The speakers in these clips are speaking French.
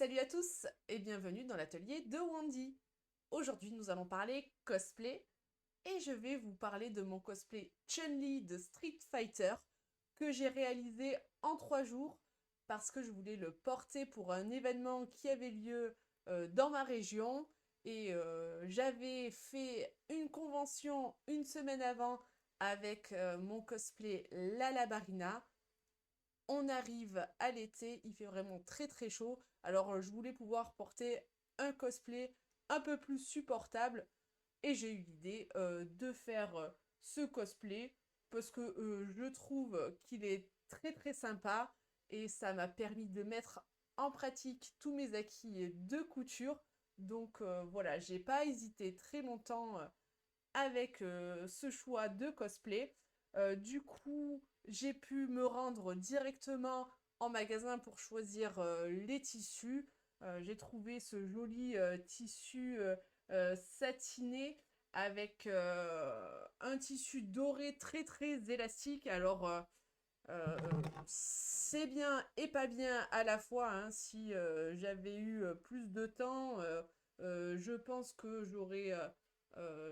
Salut à tous et bienvenue dans l'atelier de Wandy. Aujourd'hui nous allons parler cosplay et je vais vous parler de mon cosplay Chun-Li de Street Fighter que j'ai réalisé en 3 jours parce que je voulais le porter pour un événement qui avait lieu dans ma région et j'avais fait une convention une semaine avant avec mon cosplay Lala Barina. On arrive à l'été, il fait vraiment très très chaud. Alors je voulais pouvoir porter un cosplay un peu plus supportable et j'ai eu l'idée de faire ce cosplay parce que je trouve qu'il est très très sympa et ça m'a permis de mettre en pratique tous mes acquis de couture. Donc voilà, j'ai pas hésité très longtemps avec ce choix de cosplay. Du coup, j'ai pu me rendre directement en magasin pour choisir les tissus. J'ai trouvé ce joli tissu satiné avec un tissu doré très très élastique. Alors, c'est bien et pas bien à la fois, hein. Si j'avais eu plus de temps, je pense que j'aurais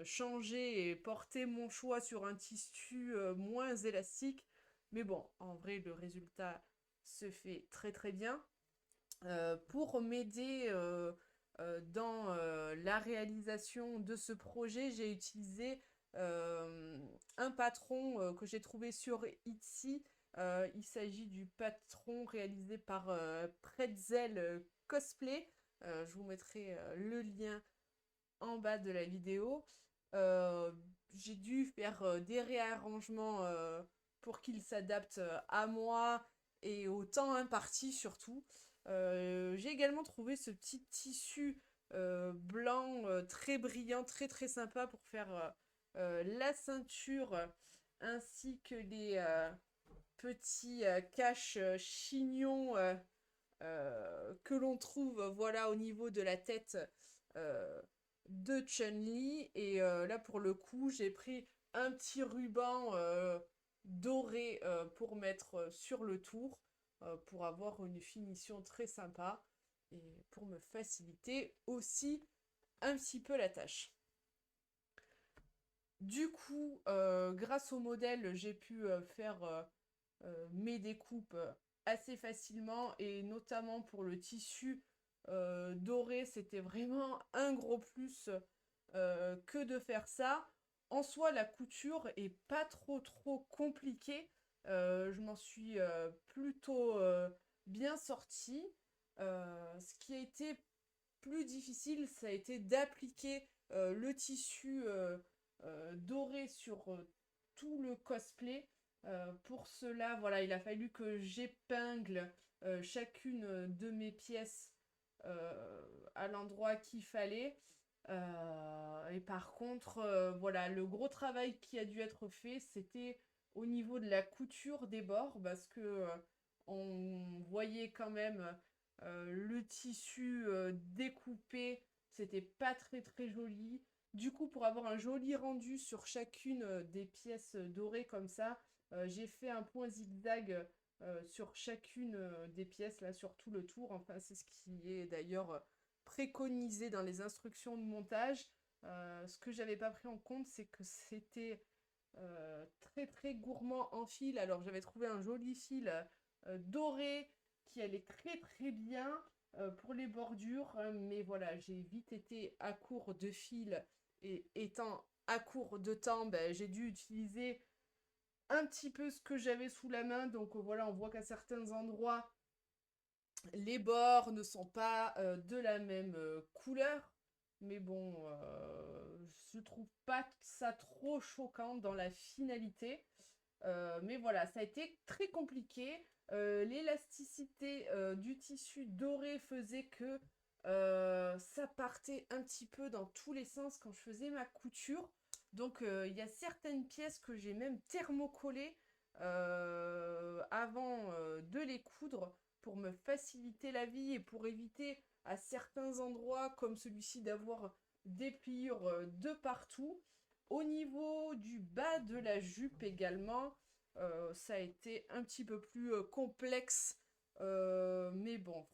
changé et porté mon choix sur un tissu moins élastique. Mais bon, en vrai, le résultat se fait très très bien. Pour m'aider dans la réalisation de ce projet, j'ai utilisé un patron que j'ai trouvé sur Etsy. Il s'agit du patron réalisé par Pretzel Cosplay. Je vous mettrai le lien en bas de la vidéo. Euh, j'ai dû faire des réarrangements pour qu'il s'adapte à moi et au temps imparti surtout. J'ai également trouvé ce petit tissu blanc très brillant, très très sympa pour faire la ceinture ainsi que les petits caches chignons que l'on trouve voilà au niveau de la tête euh, de Chun-Li. Et là pour le coup j'ai pris un petit ruban doré pour mettre sur le tour pour avoir une finition très sympa et pour me faciliter aussi un petit peu la tâche. Du coup, grâce au modèle, j'ai pu faire mes découpes assez facilement et notamment pour le tissu doré, c'était vraiment un gros plus que de faire ça. En soi, la couture est pas trop compliquée. Je m'en suis plutôt bien sortie. Ce qui a été plus difficile, ça a été d'appliquer le tissu doré sur tout le cosplay. Pour cela, voilà, il a fallu que j'épingle chacune de mes pièces à l'endroit qu'il fallait. Et par contre, voilà, le gros travail qui a dû être fait, c'était au niveau de la couture des bords, parce que on voyait quand même le tissu découpé, c'était pas très très joli. Du coup, pour avoir un joli rendu sur chacune des pièces dorées comme ça, j'ai fait un point zigzag sur chacune des pièces, là, sur tout le tour. Enfin, c'est ce qui est d'ailleurs préconisé dans les instructions de montage. Ce que j'avais pas pris en compte, c'est que c'était très très gourmand en fil. Alors, j'avais trouvé un joli fil doré qui allait très très bien pour les bordures, mais voilà, j'ai vite été à court de fil et étant à court de temps, ben, j'ai dû utiliser un petit peu ce que j'avais sous la main. Donc voilà, on voit qu'à certains endroits, les bords ne sont pas de la même couleur. Mais bon, je trouve pas ça trop choquant dans la finalité. Mais voilà, ça a été très compliqué. L'élasticité du tissu doré faisait que ça partait un petit peu dans tous les sens quand je faisais ma couture. Donc il y a certaines pièces que j'ai même thermocollées avant de les coudre pour me faciliter la vie et pour éviter à certains endroits comme celui-ci d'avoir des pliures de partout. Au niveau du bas de la jupe également, ça a été un petit peu plus complexe. Mais bon,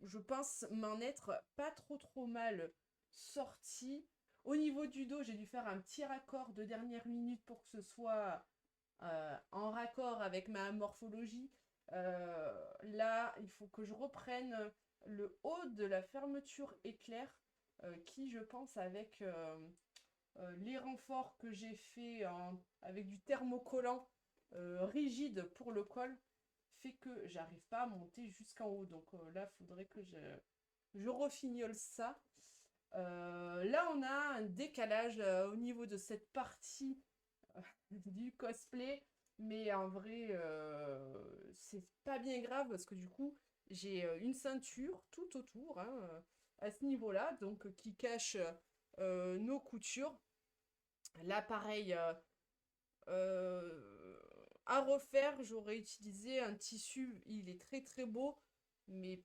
je pense m'en être pas trop mal sortie. Au niveau du dos, j'ai dû faire un petit raccord de dernière minute pour que ce soit en raccord avec ma morphologie. Là, il faut que je reprenne le haut de la fermeture éclair qui, je pense, avec les renforts que j'ai fait avec du thermocollant rigide pour le col, fait que j'arrive pas à monter jusqu'en haut. Donc là, il faudrait que je refignole ça. Là, on a un décalage au niveau de cette partie du cosplay, mais en vrai, c'est pas bien grave parce que du coup, j'ai une ceinture tout autour hein, à ce niveau-là, donc qui cache nos coutures. Là, pareil, à refaire, j'aurais utilisé un tissu, il est très beau, mais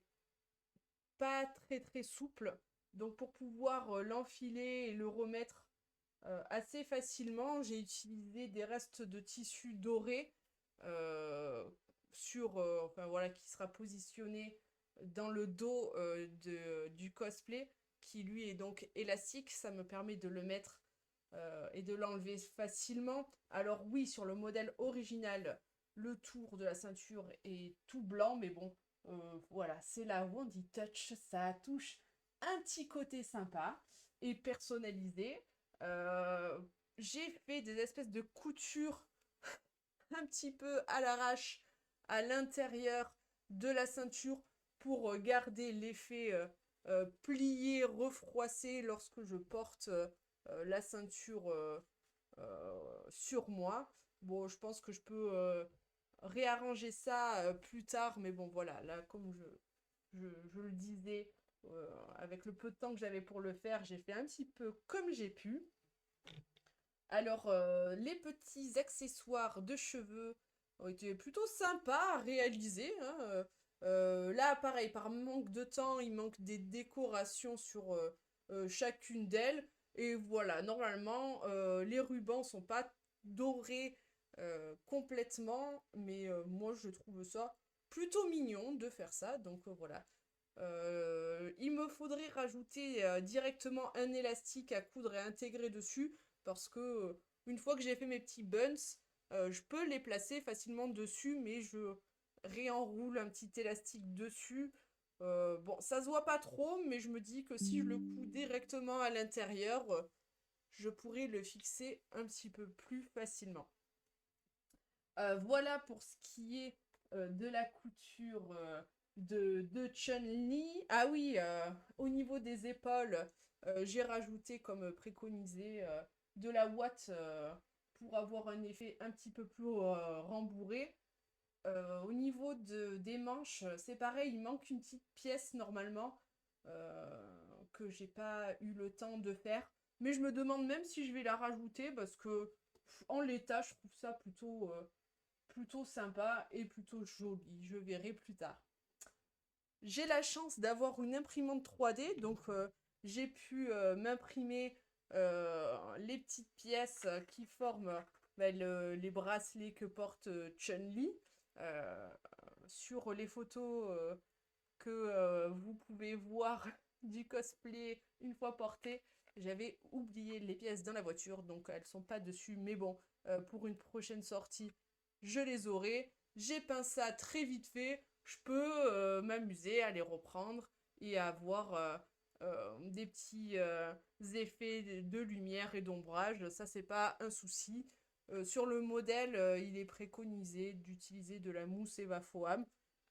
pas très souple. Donc pour pouvoir l'enfiler et le remettre assez facilement, j'ai utilisé des restes de tissu doré enfin voilà, qui sera positionné dans le dos du cosplay, qui lui est donc élastique. Ça me permet de le mettre et de l'enlever facilement. Alors oui, sur le modèle original, le tour de la ceinture est tout blanc, mais bon, voilà, c'est la Wandy Touch, ça touche un petit côté sympa et personnalisé. Euh, j'ai fait des espèces de coutures un petit peu à l'arrache à l'intérieur de la ceinture pour garder l'effet plié, refroissé lorsque je porte la ceinture sur moi. Bon, je pense que je peux réarranger ça plus tard, mais bon, voilà, là, comme je le disais, avec le peu de temps que j'avais pour le faire, j'ai fait un petit peu comme j'ai pu. Alors, les petits accessoires de cheveux ont été plutôt sympas à réaliser, hein. Là, pareil, par manque de temps, il manque des décorations sur chacune d'elles. Et voilà, normalement, les rubans sont pas dorés complètement, mais moi, je trouve ça plutôt mignon de faire ça. Donc voilà. Il me faudrait rajouter directement un élastique à coudre et intégrer dessus parce que une fois que j'ai fait mes petits buns, je peux les placer facilement dessus, mais je réenroule un petit élastique dessus. Bon, ça se voit pas trop, mais je me dis que si je le couds directement à l'intérieur, je pourrais le fixer un petit peu plus facilement. Voilà pour ce qui est de la couture de Chun-Li. Ah oui, au niveau des épaules, j'ai rajouté comme préconisé de la ouate pour avoir un effet un petit peu plus rembourré. Au niveau des manches, c'est pareil, il manque une petite pièce normalement que j'ai pas eu le temps de faire. Mais je me demande même si je vais la rajouter parce que en l'état, je trouve ça plutôt sympa et plutôt joli. Je verrai plus tard. J'ai la chance d'avoir une imprimante 3D, donc j'ai pu m'imprimer les petites pièces qui forment les bracelets que porte Chun-Li. Euh, sur les photos que vous pouvez voir du cosplay une fois porté, j'avais oublié les pièces dans la voiture, donc elles sont pas dessus, mais bon, pour une prochaine sortie, je les aurai. J'ai peint ça très vite fait, je peux m'amuser à les reprendre et avoir des petits effets de lumière et d'ombrage, ça c'est pas un souci. Sur le modèle, il est préconisé d'utiliser de la mousse Evafoam,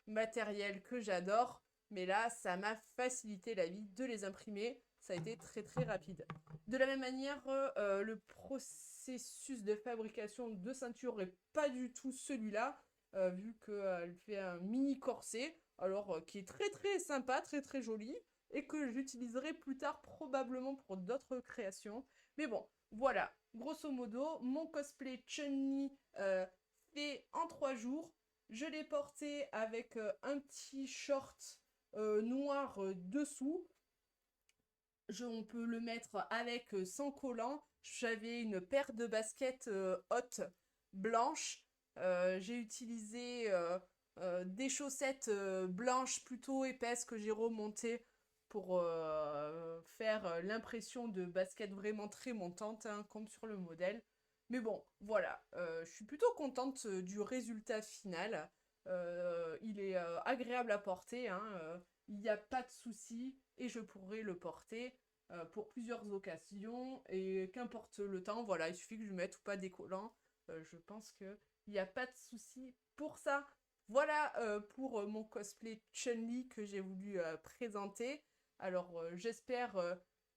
matériel que j'adore, mais là, ça m'a facilité la vie de les imprimer. Ça a été très rapide. De la même manière, le processus de fabrication de ceinture n'est pas du tout celui-là, vu qu'elle fait un mini corset, alors qui est très sympa, très joli, et que j'utiliserai plus tard probablement pour d'autres créations. Mais bon, voilà, grosso modo, mon cosplay Chun-Li fait en 3 jours. Je l'ai porté avec un petit short noir dessous. On peut le mettre avec sans collant. J'avais une paire de baskets hautes blanches. J'ai utilisé des chaussettes blanches plutôt épaisses que j'ai remontées pour faire l'impression de basket vraiment très montante, hein, comme sur le modèle. Mais bon, voilà, je suis plutôt contente du résultat final. Il est agréable à porter, hein, il n'y a pas de souci et je pourrais le porter pour plusieurs occasions et qu'importe le temps, voilà, il suffit que je mette ou pas des collants. Je pense qu'il n'y a pas de souci pour ça. Voilà pour mon cosplay Chun-Li que j'ai voulu présenter. Alors j'espère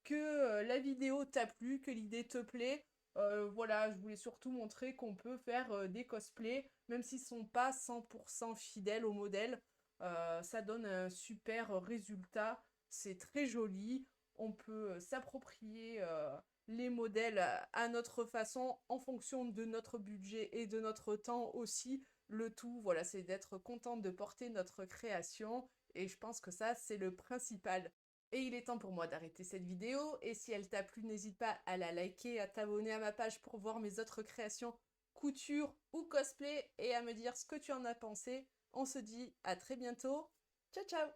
que la vidéo t'a plu, que l'idée te plaît. Voilà, je voulais surtout montrer qu'on peut faire des cosplays, même s'ils sont pas 100% fidèles au modèle. Ça donne un super résultat, c'est très joli. On peut s'approprier les modèles à notre façon en fonction de notre budget et de notre temps aussi. Le tout, voilà, c'est d'être contente de porter notre création et je pense que ça, c'est le principal. Et il est temps pour moi d'arrêter cette vidéo et si elle t'a plu, n'hésite pas à la liker, à t'abonner à ma page pour voir mes autres créations couture ou cosplay et à me dire ce que tu en as pensé. On se dit à très bientôt. Ciao ciao!